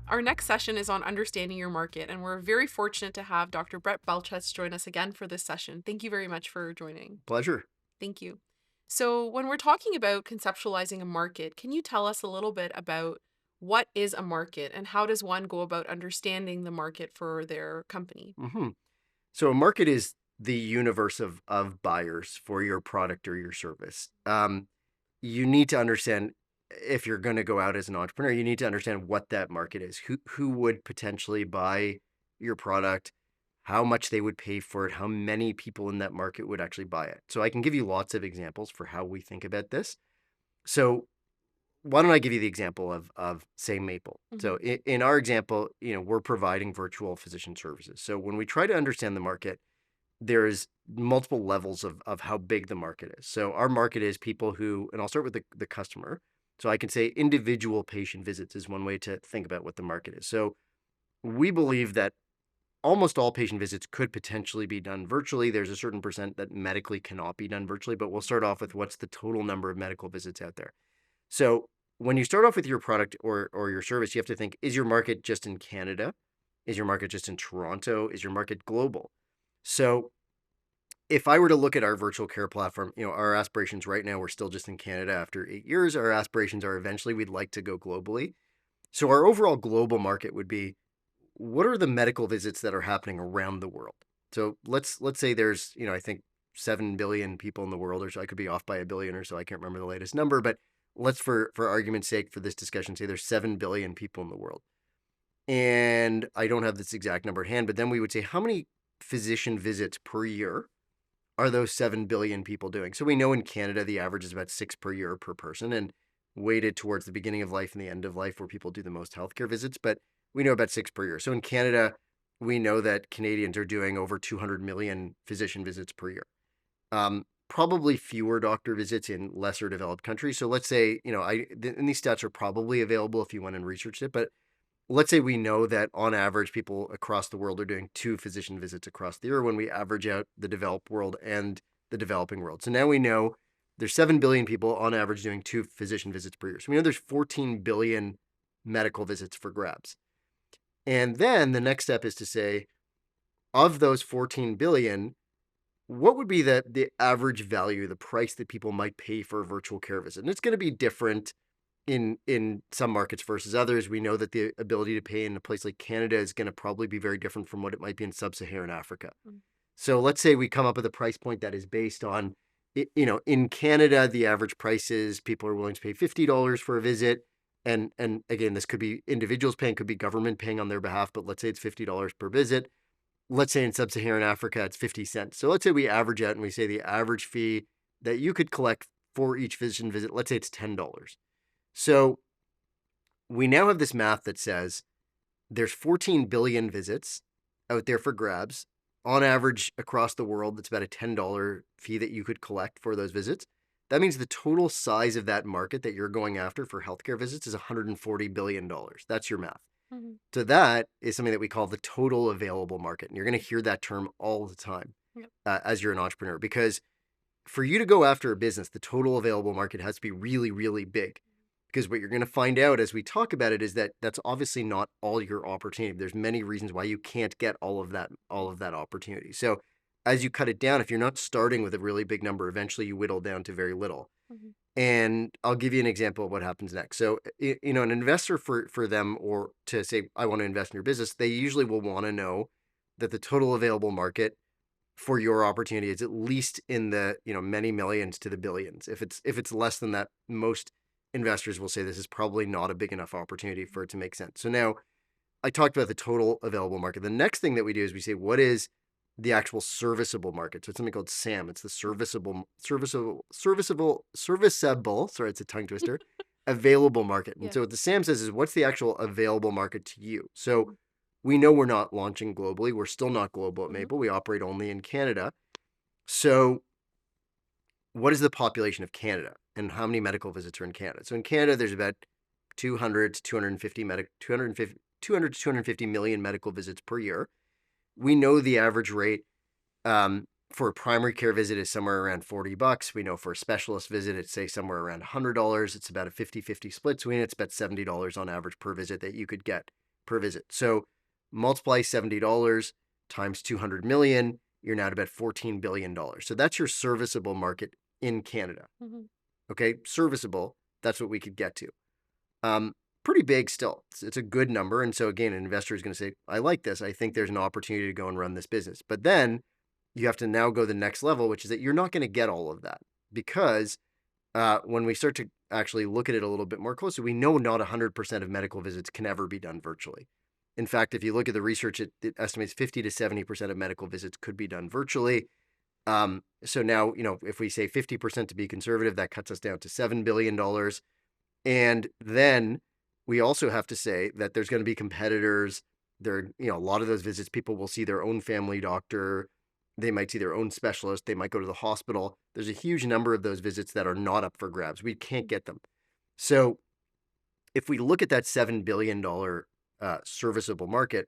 Our next session is on understanding your market, and we're very fortunate to have Dr. Brett Belchetz join us again for this session. Thank you very much for joining. Pleasure. Thank you. So, when we're talking about conceptualizing a market, can you tell us a little bit about what is a market and how does one go about understanding the market for their company? hmm So a market is the universe of buyers for your product or your service. You need to understand if you're going to go out as an entrepreneur, you need to understand what that market is. Who would potentially buy your product, how much they would pay for it, how many people in that market would actually buy it. So I can give you lots of examples for how we think about this. So why don't I give you the example of say Maple? Hmm. So in our example, we're providing virtual physician services. So when we try to understand the market, there's multiple levels of how big the market is. So our market is people who, and I'll start with the customer. So I can say individual patient visits is one way to think about what the market is. So we believe that almost all patient visits could potentially be done virtually. There's a certain percent that medically cannot be done virtually, but we'll start off with what's the total number of medical visits out there. So when you start off with your product or your service, you have to think, is your market just in Canada? Is your market just in Toronto? Is your market global? So if I were to look at our virtual care platform, our aspirations right now, we're still just in Canada after 8 years. Our aspirations are eventually we'd like to go globally. So our overall global market would be, what are the medical visits that are happening around the world? So let's say there's, I think 7 billion people in the world, or so. I could be off by a billion or so. I can't remember the latest number, but let's for argument's sake for this discussion say there's 7 billion people in the world. And I don't have this exact number at hand, but then we would say how many physician visits per year are those 7 billion people doing? So we know in Canada, the average is about 6 per year per person and weighted towards the beginning of life and the end of life where people do the most healthcare visits, but we know about 6 per year. So in Canada, we know that Canadians are doing over 200 million physician visits per year. Probably fewer doctor visits in lesser developed countries. So let's say, and these stats are probably available if you went and researched it, but let's say we know that on average, people across the world are doing 2 physician visits across the year when we average out the developed world and the developing world. So now we know there's 7 billion people on average doing 2 physician visits per year. So we know there's 14 billion medical visits for grabs. And then the next step is to say, of those 14 billion, what would be the average value, the price that people might pay for a virtual care visit? And it's going to be different in some markets versus others. We know that the ability to pay in a place like Canada is going to probably be very different from what it might be in sub-Saharan Africa. Mm. So let's say we come up with a price point that is based on, in Canada, the average price is people are willing to pay $50 for a visit. And again, this could be individuals paying, could be government paying on their behalf, but let's say it's $50 per visit. Let's say in sub-Saharan Africa, it's 50 cents. So let's say we average out and we say the average fee that you could collect for each physician visit, let's say it's $10. So we now have this math that says there's 14 billion visits out there for grabs. On average, across the world, it's about a $10 fee that you could collect for those visits. That means the total size of that market that you're going after for healthcare visits is $140 billion. That's your math. Hmm. So that is something that we call the total available market. And you're going to hear that term all the time Yep. as you're an entrepreneur, because for you to go after a business, the total available market has to be really, really big. Because what you're going to find out as we talk about it is that that's obviously not all your opportunity. There's many reasons why you can't get all of that opportunity. So as you cut it down, if you're not starting with a really big number, eventually you whittle down to very little. Hmm. And I'll give you an example of what happens next. So, an investor for them, or to say, I want to invest in your business, they usually will want to know that the total available market for your opportunity is at least in the, many millions to the billions. If it's less than that, most investors will say this is probably not a big enough opportunity for it to make sense. So now I talked about the total available market. The next thing that we do is we say, what is the actual serviceable market? So it's something called SAM. It's the serviceable, sorry, it's a tongue twister, available market. And Yeah. so what the SAM says is, what's the actual available market to you? So Mhm. we know we're not launching globally. We're still not global at Mhm. Maple. We operate only in Canada. So what is the population of Canada and how many medical visits are in Canada? So in Canada, there's about 200 to 250 million medical visits per year. We know the average rate for a primary care visit is somewhere around $40. We know for a specialist visit, it's say somewhere around $100. It's about a 50-50 split. So it's about $70 on average per visit that you could get per visit. So multiply $70 times 200 million, you're now at about $14 billion. So that's your serviceable market in Canada. Mhm. Okay, serviceable, that's what we could get to. Um, Pretty big still. It's a good number. And so again, an investor is going to say, I like this. I think there's an opportunity to go and run this business. But then you have to now go the next level, which is that you're not going to get all of that because when we start to actually look at it a little bit more closely, we know not 100% of medical visits can ever be done virtually. In fact, if you look at the research, it estimates 50 to 70% of medical visits could be done virtually. So now, if we say 50% to be conservative, that cuts us down to $7 billion. And then we also have to say that there's going to be competitors. A lot of those visits, people will see their own family doctor. They might see their own specialist. They might go to the hospital. There's a huge number of those visits that are not up for grabs. We can't get them. So if we look at that $7 billion serviceable market,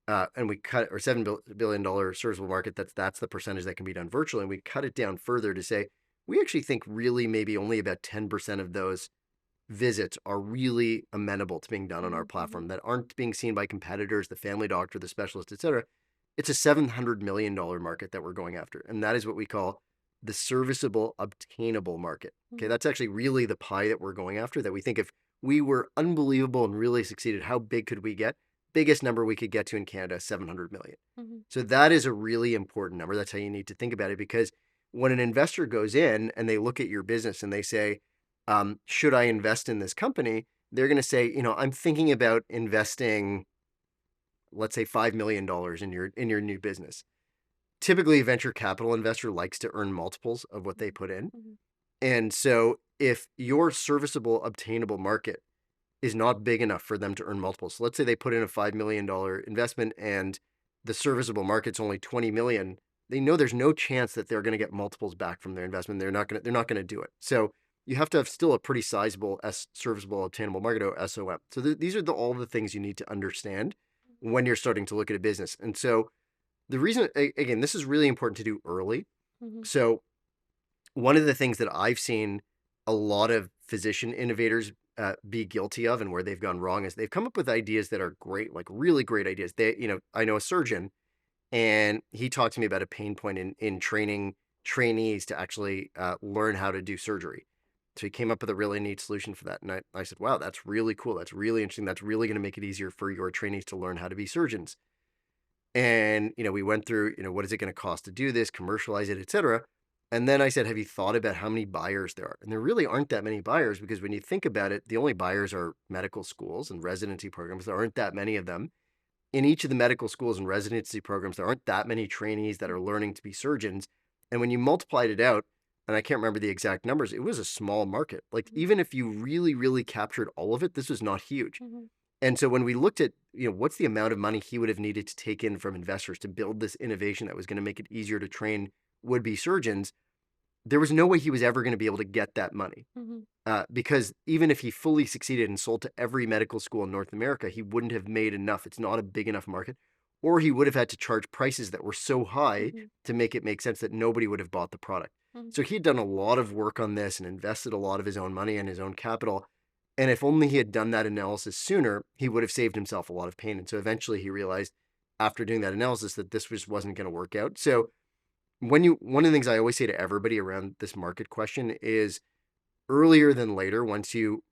and we cut or $7 billion serviceable market, that's the percentage that can be done virtually. And we cut it down further to say, we actually think really maybe only about 10% of those visits are really amenable to being done on our Mhm. platform Mhm. that aren't being seen by competitors, the family doctor, the specialist, etc. It's a $700 million market that we're going after. And that is what we call the serviceable, obtainable market. Okay, Mhm. that's actually really the pie that we're going after, that we think if we were unbelievable and really succeeded, how big could we get? Biggest number we could get to in Canada, 700 million. Mhm. So that is a really important number. That's how you need to think about it, because when an investor goes in and they look at your business and they say, should I invest in this company? They're going to say, I'm thinking about investing, let's say $5 million dollars in your new business. Typically, a venture capital investor likes to earn multiples of what they Mhm. put in. Mhm. And so if your serviceable, obtainable market is not big enough for them to earn multiples, so let's say they put in a $5 million investment and the serviceable market's only 20 million, they know there's no chance that they're going to get multiples back from their investment. They're not going to do it. So you have to have still a pretty sizable serviceable obtainable market, or SOM. So these are all the things you need to understand when you're starting to look at a business. And so the reason, again, this is really important to do early. Mhm. So one of the things that I've seen a lot of physician innovators be guilty of, and where they've gone wrong, is they've come up with ideas that are great, like really great ideas. I know a surgeon, and he talked to me about a pain point in training trainees to actually learn how to do surgery. So he came up with a really neat solution for that. And I said, wow, that's really cool. That's really interesting. That's really going to make it easier for your trainees to learn how to be surgeons. And, we went through, what is it going to cost to do this, commercialize it, et cetera. And then I said, have you thought about how many buyers there are? And there really aren't that many buyers, because when you think about it, the only buyers are medical schools and residency programs. There aren't that many of them. In each of the medical schools and residency programs, there aren't that many trainees that are learning to be surgeons. And when you multiplied it out, and I can't remember the exact numbers, it was a small market. Like, Mhm. even if you really, really captured all of it, this was not huge. Mhm. And so when we looked at, what's the amount of money he would have needed to take in from investors to build this innovation that was going to make it easier to train would-be surgeons, there was no way he was ever going to be able to get that money. Mhm. Because even if he fully succeeded and sold to every medical school in North America, he wouldn't have made enough. It's not a big enough market. Or he would have had to charge prices that were so high Mhm. to make it make sense that nobody would have bought the product. Mhm. So he'd done a lot of work on this and invested a lot of his own money and his own capital. And if only he had done that analysis sooner, he would have saved himself a lot of pain. And so eventually he realized, after doing that analysis, that this just wasn't going to work out. So one of the things I always say to everybody around this market question is, earlier than later, once you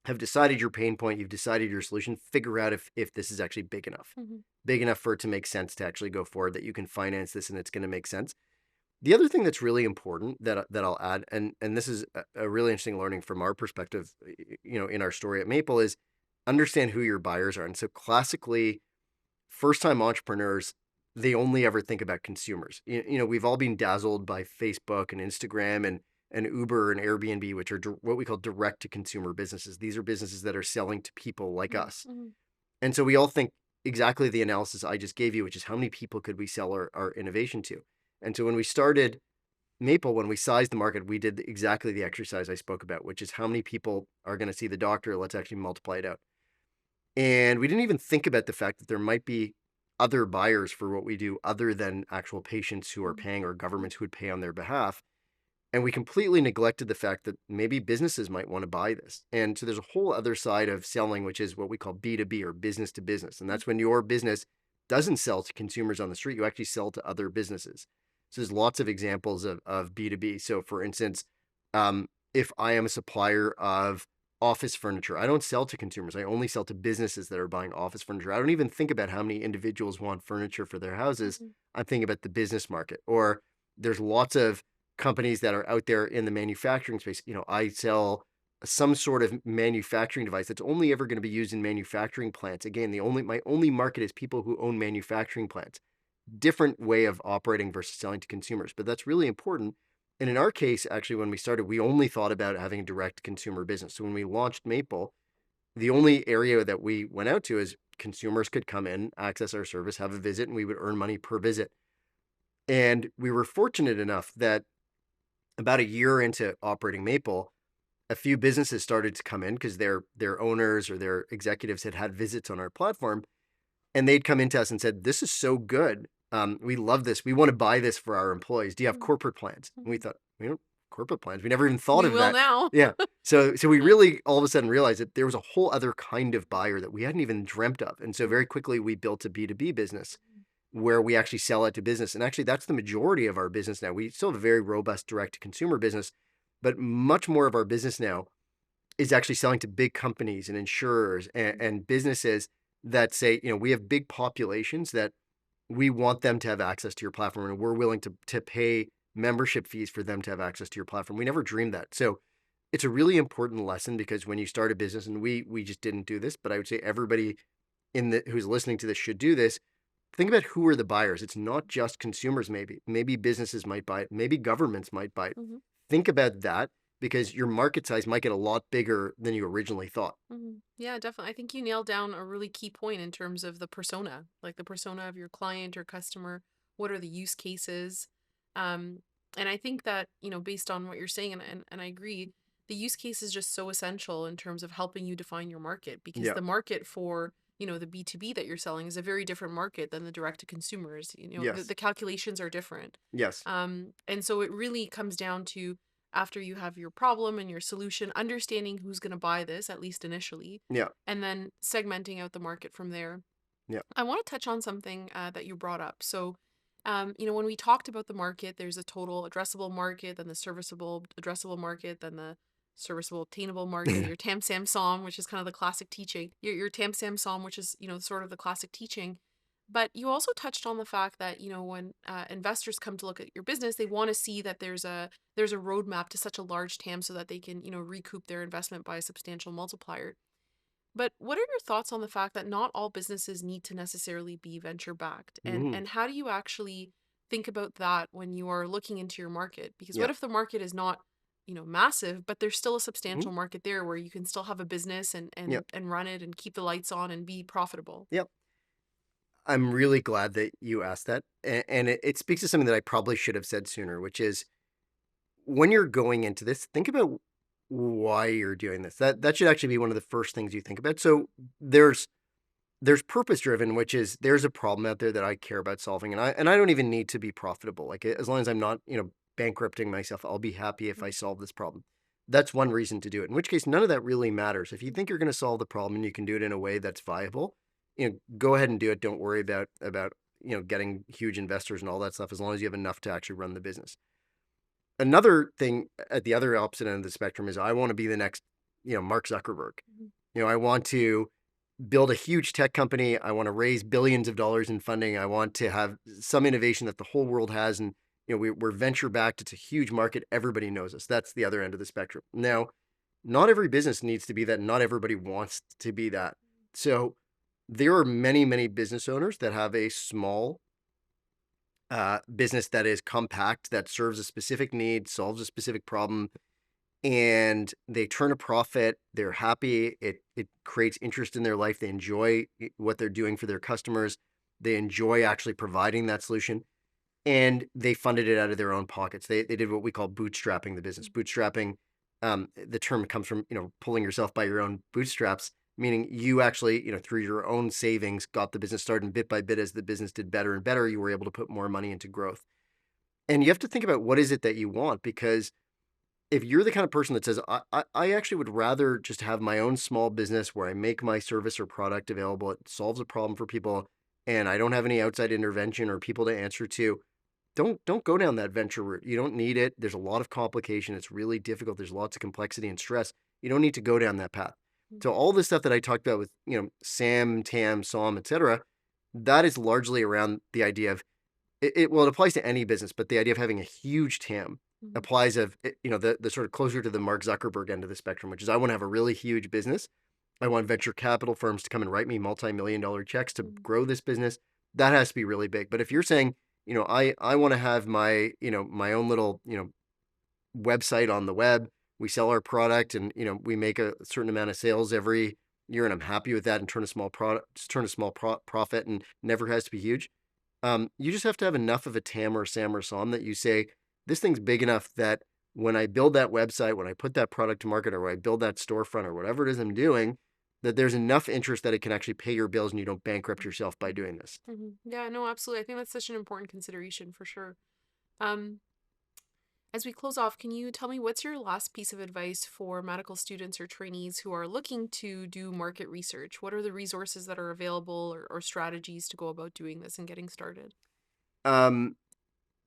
have decided your pain point, you've decided your solution, figure out if this is actually Mhm. big enough for it to make sense to actually go forward, that you can finance this and it's going to make sense. The other thing that's really important that I'll add, and this is a really interesting learning from our perspective, in our story at Maple, is understand who your buyers are. And so classically, first time entrepreneurs, they only ever think about consumers. We've all been dazzled by Facebook and Instagram and Uber and Airbnb, which are what we call direct to consumer businesses. These are businesses that are selling to people like Mhm. us. Mhm. And so we all think exactly the analysis I just gave you, which is how many people could we sell our innovation to? And so when we started Maple, when we sized the market, we did exactly the exercise I spoke about, which is how many people are going to see the doctor. Let's actually multiply it out. And we didn't even think about the fact that there might be other buyers for what we do other than actual patients who are Mhm. paying, or governments who would pay on their behalf. And we completely neglected the fact that maybe businesses might want to buy this. And so there's a whole other side of selling, which is what we call B2B or business to business. And Mm, that's when your business doesn't sell to consumers on the street, you actually sell to other businesses. So there's lots of examples of B2B. So for instance, if I am a supplier of office furniture, I don't sell to consumers. I only sell to businesses that are buying office furniture. I don't even think about how many individuals want furniture for their houses. mhm, I'm thinking about the business market. Or there's lots of companies that are out there in the manufacturing space. I sell some sort of manufacturing device that's only ever going to be used in manufacturing plants. Again, the only my only market is people who own manufacturing plants. Different way of operating versus selling to consumers, but that's really important. And in our case, actually, when we started, we only thought about having a direct consumer business. So when we launched Maple, the only area that we went out to is consumers could come in, access our service, have a visit, and we would earn money per visit. And we were fortunate enough that about a year into operating Maple, a few businesses started to come in because their owners or their executives had visits on our platform, and they'd come into us and said, "This is so good. We love this. We want to buy this for our employees. Do you have mm, corporate plans?" And we mhm. thought, "We don't corporate plans. We never even thought We of will that." now. Yeah. So we really all of a sudden realized that there was a whole other kind of buyer that we hadn't even dreamt of. And so Mm, very quickly we built a B2B business where we actually sell it to business. And actually that's the majority of our business now. We still have a very robust direct to consumer business, but much more of our business now is actually selling to big companies and insurers mm, and businesses that say, we have big populations that we want them to have access to your platform, and we're willing to pay membership fees for them to have access to your platform. We never dreamed that. So it's a really important lesson because when you start a business, and we just didn't do this, but I would say everybody in the who's listening to this should do this. Think about who are the buyers. It's not just consumers, maybe. Maybe businesses might buy it, maybe governments might buy it. mhm. Think about that because your market size might get a lot bigger than you originally thought. Yeah, definitely. I think you nailed down a really key point in terms of the persona, like the persona of your client or customer. What are the use cases? Um, and I think that, based on what you're saying, and I agree, the use case is just so essential in terms of helping you define your market because Yeah. the market for, the B2B that you're selling is a very different market than the direct to consumers. The Yes. calculations are different. Yes. And so it really comes down to after you have your problem and your solution, understanding who's going to buy this, at least initially, Yeah. and then segmenting out the market from there. Yeah. I want to touch on something that you brought up. So, when we talked about the market, there's a total addressable market, then the serviceable addressable market, then the serviceable obtainable market, your tam sam som, which is kind of the classic teaching, your tam sam som, which is, sort of the classic teaching. But you also touched on the fact that, when investors come to look at your business, they want to see that there's a roadmap to such a large TAM so that they can, recoup their investment by a substantial multiplier. But what are your thoughts on the fact that not all businesses need to necessarily be venture backed? And Mhm. and how do you actually think about that when you are looking into your market? Because Yeah. what if the market is not, massive, but there's still a Mhm. substantial market there where you can still have a business and Yeah. and and run it and keep the lights on and be profitable? Yep. I'm really glad that you asked that. And it speaks to something that I probably should have said sooner, which is when you're going into this, think about why you're doing this. That should actually be one of the first things you think about. So there's there's purpose driven, which is there's a problem out there that I care about solving. And I don't even need to be profitable. Like as long as I'm not, bankrupting myself, I'll be happy if I Mhm, solve this problem. That's one reason to do it. In which case, none of that really matters. If you think you're going to solve the problem and you can do it in a way that's viable, go ahead and do it. Don't worry about getting huge investors and all that stuff. As long as you have enough to actually run the business. Another thing at the other opposite end of the spectrum is I want to be the next, Mark Zuckerberg. mhm, I want to build a huge tech company. I want to raise billions of dollars in funding. I want to have some innovation that the whole world has. And, we're venture backed. It's a huge market. Everybody knows us. That's the other end of the spectrum. Now, not every business needs to be that. Not everybody wants to be that. So there are many, many business owners that have a small business that is compact, that serves a specific need, solves a specific problem, and they turn a profit. They're happy. It creates interest in their life. They enjoy what they're doing for their customers. They enjoy actually providing that solution, and they funded it out of their own pockets. They did what we call bootstrapping the business. Bootstrapping, the term comes from pulling yourself by your own bootstraps, meaning you actually through your own savings got the business started, and bit by bit as the business did better and better, you were able to put more money into growth. And you have to think about what is it that you want, because if you're the kind of person that says, I actually would rather just have my own small business where I make my service or product available, it solves a problem for people, and I don't have any outside intervention or people to answer to, don't go down that venture route. You don't need it. There's a lot of complication. It's really difficult. There's lots of complexity and stress. You don't need to go down that path. So all this stuff that I talked about with, SAM, TAM, SOM, etc., that is largely around the idea of well, it applies to any business, but the idea of having a huge TAM Mhm. applies the sort of closer to the Mark Zuckerberg end of the spectrum, which is I want to have a really huge business. I want venture capital firms to come and write me multi-million dollar checks to Mhm. grow this business. That has to be really big. But if you're saying, I want to have my own little, website on the web. We sell our product and, we make a certain amount of sales every year and I'm happy with that and turn a small profit and never has to be huge. You just have to have enough of a TAM or SAM or SOM that you say, this thing's big enough that when I build that website, when I put that product to market, or when I build that storefront or whatever it is I'm doing, that there's enough interest that it can actually pay your bills and you don't bankrupt yourself by doing this. Yeah, no, absolutely. I think that's such an important consideration for sure. Um, as we close off, can you tell me what's your last piece of advice for medical students or trainees who are looking to do market research? What are the resources that are available or strategies to go about doing this and getting started? Um,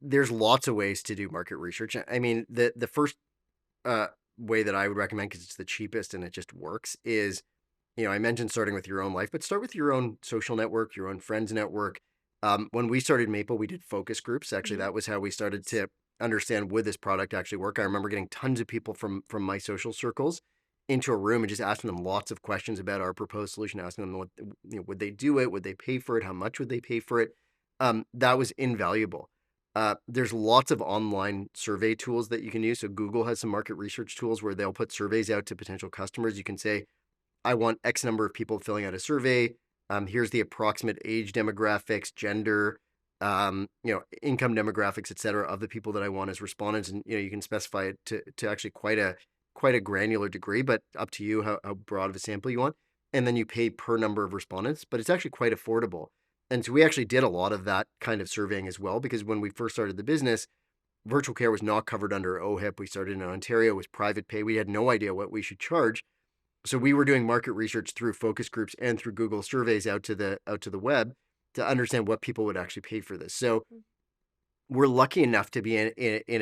there's lots of ways to do market research. I mean, the first uh, way that I would recommend, because it's the cheapest and it just works, is, I mentioned starting with your own life, but start with your own social network, your own friends network. When we started Maple, we did focus groups. Actually, Hmm. that was how we started to understand, would this product actually work. I remember getting tons of people from my social circles into a room and just asking them lots of questions about our proposed solution, asking them what, would they do it, would they pay for it, how much would they pay for it. That was invaluable. There's lots of online survey tools that you can use. So Google has some market research tools where they'll put surveys out to potential customers. You can say, I want X number of people filling out a survey. Here's the approximate age demographics, gender, income demographics, et cetera, of the people that I want as respondents. And, you can specify it to actually quite a granular degree, but up to you how broad of a sample you want. And then you pay per number of respondents, but it's actually quite affordable. And so we actually did a lot of that kind of surveying as well, because when we first started the business, virtual care was not covered under OHIP. We started in Ontario, it was private pay. We had no idea what we should charge. So we were doing market research through focus groups and through Google surveys out to the web to understand what people would actually pay for this. So we're lucky enough to be in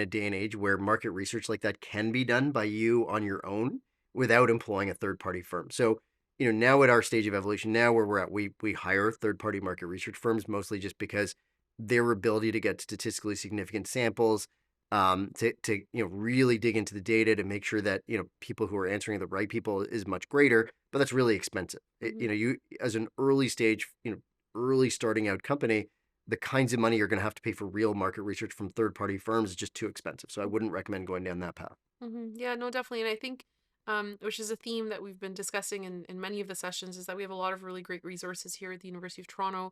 a day and age where market research like that can be done by you on your own without employing a third party firm. So, now at our stage of evolution, now where we're at, we hire third party market research firms mostly just because their ability to get statistically significant samples, to really dig into the data to make sure that people who are answering the right people is much greater, but that's really expensive. Hmm. You, as an early stage, early starting out company, the kinds of money you're going to have to pay for real market research from third party firms is just too expensive. So I wouldn't recommend going down that path. Yeah, no, definitely. And I think, which is a theme that we've been discussing in many of the sessions, is that we have a lot of really great resources here at the University of Toronto,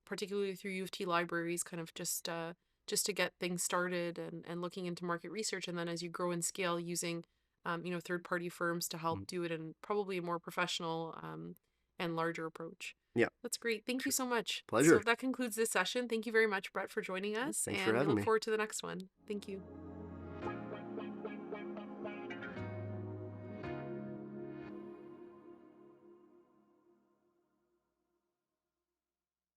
particularly through U of T libraries, kind of just to get things started and looking into market research. And then as you grow and scale, using, third party firms to help Mm, do it in probably a more professional and larger approach. yeah, That's great. Thank you sure. so much. So Pleasure. that concludes this session. Thank you very much, Brett, for joining us, Thanks for and we having look me. forward to the next one. Thank you.